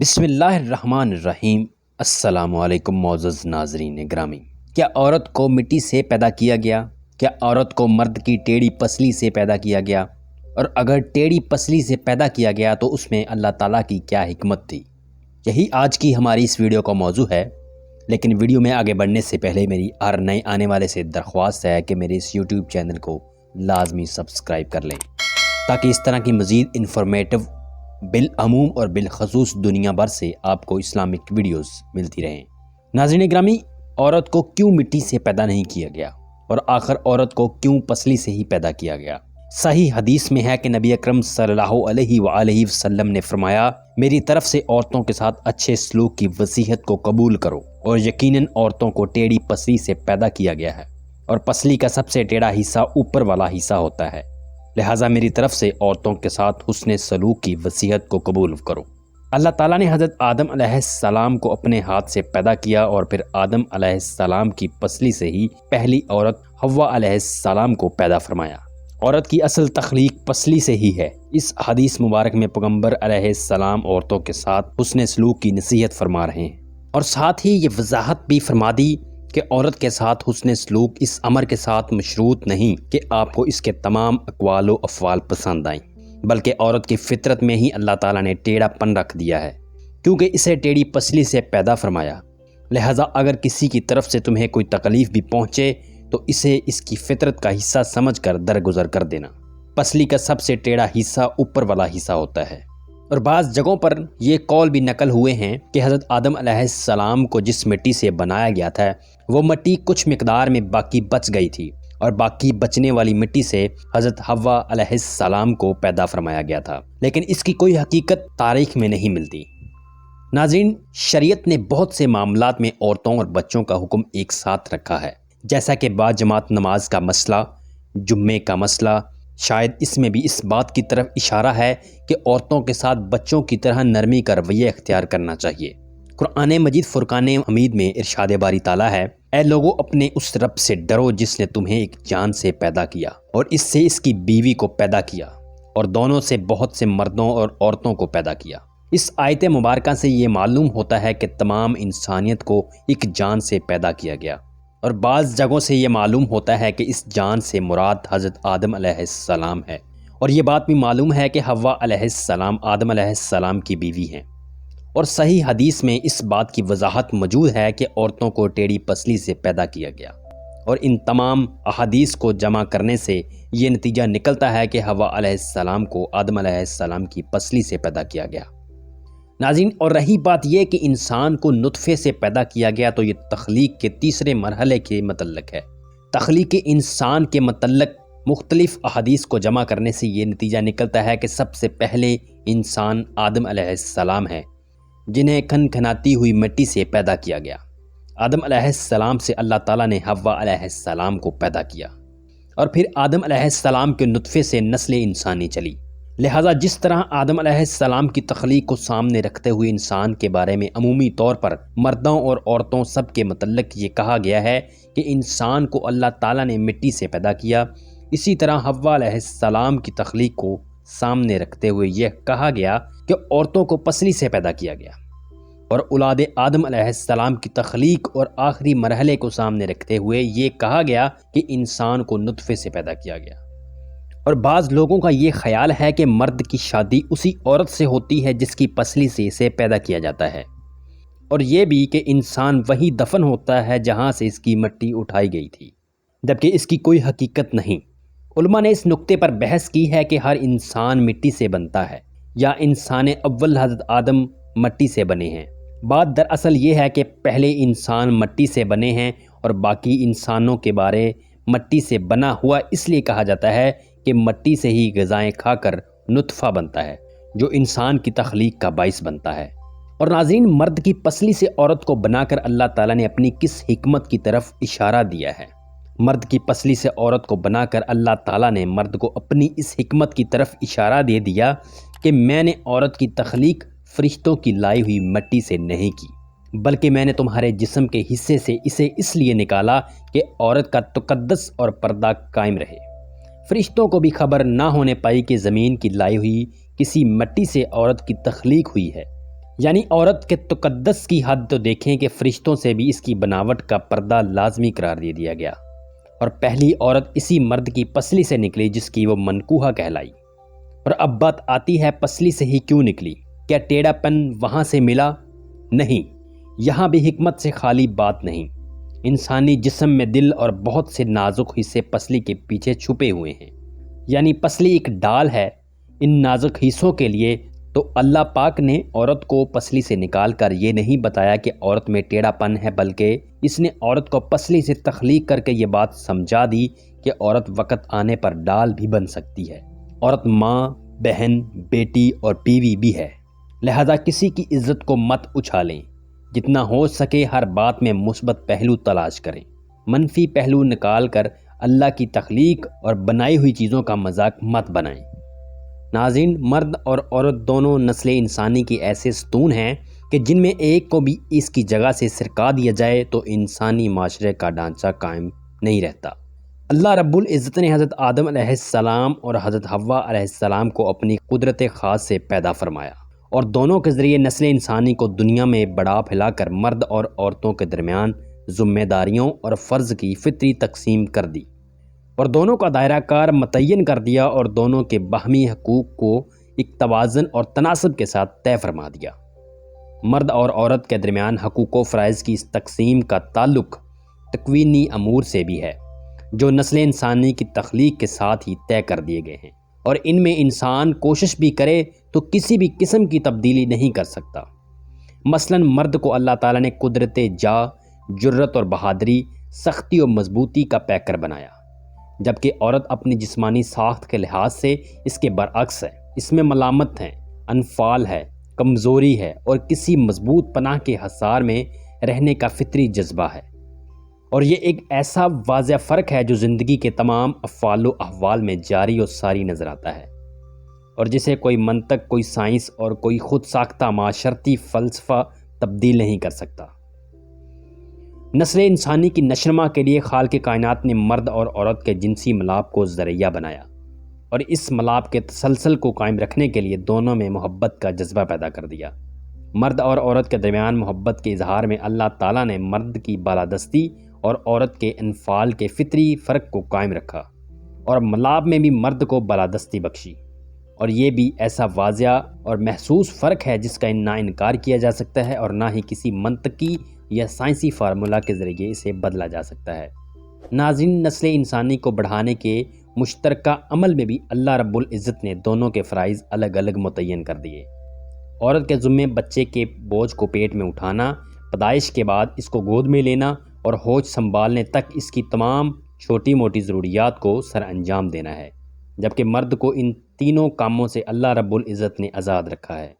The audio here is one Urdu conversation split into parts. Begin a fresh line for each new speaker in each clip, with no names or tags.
بسم اللہ الرحمن الرحیم۔ السلام علیکم معزز ناظرین گرامی۔ کیا عورت کو مٹی سے پیدا کیا گیا؟ کیا عورت کو مرد کی ٹیڑھی پسلی سے پیدا کیا گیا؟ اور اگر ٹیڑھی پسلی سے پیدا کیا گیا تو اس میں اللہ تعالیٰ کی کیا حکمت تھی؟ یہی آج کی ہماری اس ویڈیو کا موضوع ہے۔ لیکن ویڈیو میں آگے بڑھنے سے پہلے میری ہر نئے آنے والے سے درخواست ہے کہ میرے اس یوٹیوب چینل کو لازمی سبسکرائب کر لیں تاکہ اس طرح کی مزید انفارمیٹو بالعموم اور بالخصوص دنیا بھر سے آپ کو اسلامک ویڈیوز ملتی رہیں۔ ناظرین گرامی، عورت کو کیوں مٹی سے پیدا نہیں کیا گیا اور آخر عورت کو کیوں پسلی سے ہی پیدا کیا گیا؟ صحیح حدیث میں ہے کہ نبی اکرم صلی اللہ علیہ وآلہ وسلم نے فرمایا، میری طرف سے عورتوں کے ساتھ اچھے سلوک کی وصیت کو قبول کرو، اور یقیناً عورتوں کو ٹیڑھی پسلی سے پیدا کیا گیا ہے، اور پسلی کا سب سے ٹیڑھا حصہ اوپر والا حصہ ہوتا ہے، لہٰذا میری طرف سے عورتوں کے ساتھ حسن سلوک کی وصیت کو قبول کرو۔ اللہ تعالیٰ نے حضرت آدم علیہ السلام کو اپنے ہاتھ سے پیدا کیا، اور پھر آدم علیہ السلام کی پسلی سے ہی پہلی عورت حوا علیہ السلام کو پیدا فرمایا۔ عورت کی اصل تخلیق پسلی سے ہی ہے۔ اس حدیث مبارک میں پیغمبر علیہ السلام عورتوں کے ساتھ حسن سلوک کی نصیحت فرما رہے ہیں، اور ساتھ ہی یہ وضاحت بھی فرما دی کہ عورت کے ساتھ حسن سلوک اس امر کے ساتھ مشروط نہیں کہ آپ کو اس کے تمام اقوال و افعال پسند آئیں، بلکہ عورت کی فطرت میں ہی اللہ تعالیٰ نے ٹیڑھا پن رکھ دیا ہے، کیونکہ اسے ٹیڑھی پسلی سے پیدا فرمایا۔ لہٰذا اگر کسی کی طرف سے تمہیں کوئی تکلیف بھی پہنچے تو اسے اس کی فطرت کا حصہ سمجھ کر درگزر کر دینا۔ پسلی کا سب سے ٹیڑھا حصہ اوپر والا حصہ ہوتا ہے، اور بعض جگہوں پر یہ قول بھی نقل ہوئے ہیں کہ حضرت آدم علیہ السلام کو جس مٹی سے بنایا گیا تھا وہ مٹی کچھ مقدار میں باقی بچ گئی تھی، اور باقی بچنے والی مٹی سے حضرت حوا علیہ السلام کو پیدا فرمایا گیا تھا، لیکن اس کی کوئی حقیقت تاریخ میں نہیں ملتی۔ ناظرین، شریعت نے بہت سے معاملات میں عورتوں اور بچوں کا حکم ایک ساتھ رکھا ہے، جیسا کہ با جماعت نماز کا مسئلہ، جمعے کا مسئلہ۔ شاید اس میں بھی اس بات کی طرف اشارہ ہے کہ عورتوں کے ساتھ بچوں کی طرح نرمی کا رویہ اختیار کرنا چاہیے۔ قرآن مجید فرقان حمید میں ارشاد باری تعالیٰ ہے، اے لوگو اپنے اس رب سے ڈرو جس نے تمہیں ایک جان سے پیدا کیا اور اس سے اس کی بیوی کو پیدا کیا، اور دونوں سے بہت سے مردوں اور عورتوں کو پیدا کیا۔ اس آیت مبارکہ سے یہ معلوم ہوتا ہے کہ تمام انسانیت کو ایک جان سے پیدا کیا گیا، اور بعض جگہوں سے یہ معلوم ہوتا ہے کہ اس جان سے مراد حضرت آدم علیہ السلام ہے، اور یہ بات بھی معلوم ہے کہ حوا علیہ السلام آدم علیہ السلام کی بیوی ہیں، اور صحیح حدیث میں اس بات کی وضاحت موجود ہے کہ عورتوں کو ٹیڑھی پسلی سے پیدا کیا گیا، اور ان تمام احادیث کو جمع کرنے سے یہ نتیجہ نکلتا ہے کہ حوا علیہ السلام کو آدم علیہ السلام کی پسلی سے پیدا کیا گیا۔ ناظرین، اور رہی بات یہ کہ انسان کو نطفے سے پیدا کیا گیا، تو یہ تخلیق کے تیسرے مرحلے کے متعلق ہے۔ تخلیق انسان کے متعلق مختلف احادیث کو جمع کرنے سے یہ نتیجہ نکلتا ہے کہ سب سے پہلے انسان آدم علیہ السلام ہے، جنہیں کھنکھناتی ہوئی مٹی سے پیدا کیا گیا۔ آدم علیہ السلام سے اللہ تعالیٰ نے حوا علیہ السلام کو پیدا کیا، اور پھر آدم علیہ السلام کے نطفے سے نسل انسانی چلی۔ لہٰذا جس طرح آدم علیہ السلام کی تخلیق کو سامنے رکھتے ہوئے انسان کے بارے میں عمومی طور پر مردوں اور عورتوں سب کے متعلق یہ کہا گیا ہے کہ انسان کو اللہ تعالیٰ نے مٹی سے پیدا کیا، اسی طرح حوا علیہ السلام کی تخلیق کو سامنے رکھتے ہوئے یہ کہا گیا کہ عورتوں کو پسلی سے پیدا کیا گیا، اور اولاد آدم علیہ السلام کی تخلیق اور آخری مرحلے کو سامنے رکھتے ہوئے یہ کہا گیا کہ انسان کو نطفے سے پیدا کیا گیا۔ اور بعض لوگوں کا یہ خیال ہے کہ مرد کی شادی اسی عورت سے ہوتی ہے جس کی پسلی سے اسے پیدا کیا جاتا ہے، اور یہ بھی کہ انسان وہی دفن ہوتا ہے جہاں سے اس کی مٹی اٹھائی گئی تھی، جبکہ اس کی کوئی حقیقت نہیں۔ علماء نے اس نقطے پر بحث کی ہے کہ ہر انسان مٹی سے بنتا ہے یا انسان اول حضرت آدم مٹی سے بنے ہیں۔ بات دراصل یہ ہے کہ پہلے انسان مٹی سے بنے ہیں، اور باقی انسانوں کے بارے مٹی سے بنا ہوا اس لیے کہا جاتا ہے کہ مٹی سے ہی غذائیں کھا کر نطفہ بنتا ہے، جو انسان کی تخلیق کا باعث بنتا ہے۔ اور ناظرین، مرد کی پسلی سے عورت کو بنا کر اللہ تعالیٰ نے اپنی کس حکمت کی طرف اشارہ دیا ہے؟ مرد کی پسلی سے عورت کو بنا کر اللہ تعالیٰ نے مرد کو اپنی اس حکمت کی طرف اشارہ دے دیا کہ میں نے عورت کی تخلیق فرشتوں کی لائی ہوئی مٹی سے نہیں کی، بلکہ میں نے تمہارے جسم کے حصے سے اسے اس لیے نکالا کہ عورت کا تقدس اور پردہ قائم رہے۔ فرشتوں کو بھی خبر نہ ہونے پائی کہ زمین کی لائی ہوئی کسی مٹی سے عورت کی تخلیق ہوئی ہے، یعنی عورت کے تقدس کی حد تو دیکھیں کہ فرشتوں سے بھی اس کی بناوٹ کا پردہ لازمی قرار دے دیا گیا، اور پہلی عورت اسی مرد کی پسلی سے نکلی جس کی وہ منکوحہ کہلائی۔ اور اب بات آتی ہے پسلی سے ہی کیوں نکلی؟ کیا ٹیڑھا پن وہاں سے ملا؟ نہیں، یہاں بھی حکمت سے خالی بات نہیں۔ انسانی جسم میں دل اور بہت سے نازک حصے پسلی کے پیچھے چھپے ہوئے ہیں، یعنی پسلی ایک ڈال ہے ان نازک حصوں کے لیے۔ تو اللہ پاک نے عورت کو پسلی سے نکال کر یہ نہیں بتایا کہ عورت میں ٹیڑھا پن ہے، بلکہ اس نے عورت کو پسلی سے تخلیق کر کے یہ بات سمجھا دی کہ عورت وقت آنے پر ڈال بھی بن سکتی ہے۔ عورت ماں، بہن، بیٹی اور بیوی بھی ہے، لہذا کسی کی عزت کو مت اچھالیں۔ جتنا ہو سکے ہر بات میں مثبت پہلو تلاش کریں، منفی پہلو نکال کر اللہ کی تخلیق اور بنائی ہوئی چیزوں کا مذاق مت بنائیں۔ ناظرین، مرد اور عورت دونوں نسل انسانی کے ایسے ستون ہیں کہ جن میں ایک کو بھی اس کی جگہ سے سرکا دیا جائے تو انسانی معاشرے کا ڈھانچہ قائم نہیں رہتا۔ اللہ رب العزت نے حضرت آدم علیہ السلام اور حضرت حوا علیہ السلام کو اپنی قدرت خاص سے پیدا فرمایا، اور دونوں کے ذریعے نسل انسانی کو دنیا میں بڑھا پھیلا کر مرد اور عورتوں کے درمیان ذمہ داریوں اور فرض کی فطری تقسیم کر دی، اور دونوں کا دائرہ کار متعین کر دیا، اور دونوں کے باہمی حقوق کو ایک توازن اور تناسب کے ساتھ طے فرما دیا۔ مرد اور عورت کے درمیان حقوق و فرائض کی اس تقسیم کا تعلق تکوینی امور سے بھی ہے جو نسل انسانی کی تخلیق کے ساتھ ہی طے کر دیے گئے ہیں، اور ان میں انسان کوشش بھی کرے تو کسی بھی قسم کی تبدیلی نہیں کر سکتا۔ مثلاً مرد کو اللہ تعالیٰ نے قدرت جرت اور بہادری، سختی اور مضبوطی کا پیکر بنایا، جبکہ عورت اپنی جسمانی ساخت کے لحاظ سے اس کے برعکس ہے۔ اس میں ملامت ہے، انفعال ہے، کمزوری ہے، اور کسی مضبوط پناہ کے حصار میں رہنے کا فطری جذبہ ہے۔ اور یہ ایک ایسا واضح فرق ہے جو زندگی کے تمام افعال و احوال میں جاری و ساری نظر آتا ہے، اور جسے کوئی منطق، کوئی سائنس اور کوئی خود ساختہ معاشرتی فلسفہ تبدیل نہیں کر سکتا۔ نسل انسانی کی نشوونما کے لیے خالق کائنات نے مرد اور عورت کے جنسی ملاپ کو ذریعہ بنایا، اور اس ملاپ کے تسلسل کو قائم رکھنے کے لیے دونوں میں محبت کا جذبہ پیدا کر دیا۔ مرد اور عورت کے درمیان محبت کے اظہار میں اللہ تعالیٰ نے مرد کی بالادستی اور عورت کے انفعال کے فطری فرق کو قائم رکھا، اور ملاپ میں بھی مرد کو بالادستی بخشی، اور یہ بھی ایسا واضح اور محسوس فرق ہے جس کا نہ انکار کیا جا سکتا ہے اور نہ ہی کسی منطقی یا سائنسی فارمولہ کے ذریعے اسے بدلا جا سکتا ہے۔ ناظرین، نسل انسانی کو بڑھانے کے مشترکہ عمل میں بھی اللہ رب العزت نے دونوں کے فرائض الگ الگ متعین کر دیے۔ عورت کے ذمے بچے کے بوجھ کو پیٹ میں اٹھانا، پیدائش کے بعد اس کو گود میں لینا اور ہوش سنبھالنے تک اس کی تمام چھوٹی موٹی ضروریات کو سر انجام دینا ہے، جبکہ مرد کو ان تینوں کاموں سے اللہ رب العزت نے آزاد رکھا ہے۔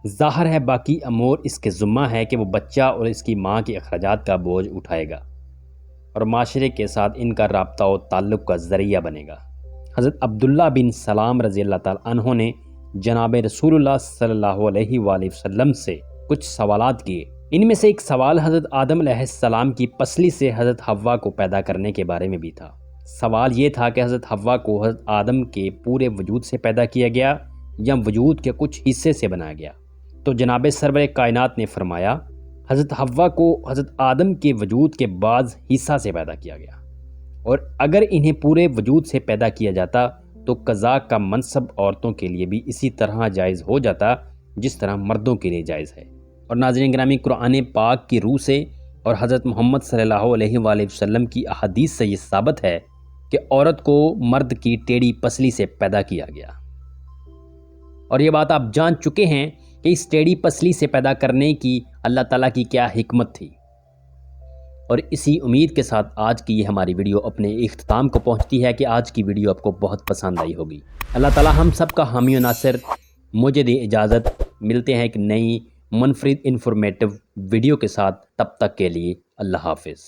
ظاہر ہے باقی امور اس کے ذمہ ہے کہ وہ بچہ اور اس کی ماں کے اخراجات کا بوجھ اٹھائے گا اور معاشرے کے ساتھ ان کا رابطہ و تعلق کا ذریعہ بنے گا۔ حضرت عبداللہ بن سلام رضی اللہ تعالیٰ عنہ نے جناب رسول اللہ صلی اللہ علیہ وآلہ وسلم سے کچھ سوالات کیے۔ ان میں سے ایک سوال حضرت آدم علیہ السلام کی پسلی سے حضرت حوا کو پیدا کرنے کے بارے میں بھی تھا۔ سوال یہ تھا کہ حضرت حوا کو حضرت آدم کے پورے وجود سے پیدا کیا گیا یا وجود کے کچھ حصے سے بنایا گیا؟ تو جناب سرور کائنات نے فرمایا، حضرت حوا کو حضرت آدم کے وجود کے بعض حصہ سے پیدا کیا گیا، اور اگر انہیں پورے وجود سے پیدا کیا جاتا تو قضاء کا منصب عورتوں کے لیے بھی اسی طرح جائز ہو جاتا جس طرح مردوں کے لیے جائز ہے۔ اور ناظرین گرامی، قرآن پاک کی روح سے اور حضرت محمد صلی اللہ علیہ وآلہ وسلم کی احادیث سے یہ ثابت ہے کہ عورت کو مرد کی ٹیڑھی پسلی سے پیدا کیا گیا، اور یہ بات آپ جان چکے ہیں کہ اس ٹیڑھی پسلی سے پیدا کرنے کی اللہ تعالیٰ کی کیا حکمت تھی۔ اور اسی امید کے ساتھ آج کی یہ ہماری ویڈیو اپنے اختتام کو پہنچتی ہے کہ آج کی ویڈیو آپ کو بہت پسند آئی ہوگی۔ اللہ تعالیٰ ہم سب کا حامی و ناصر۔ مجھے دے اجازت، ملتے ہیں ایک نئی منفرد انفارمیٹو ویڈیو کے ساتھ، تب تک کے لیے اللہ حافظ۔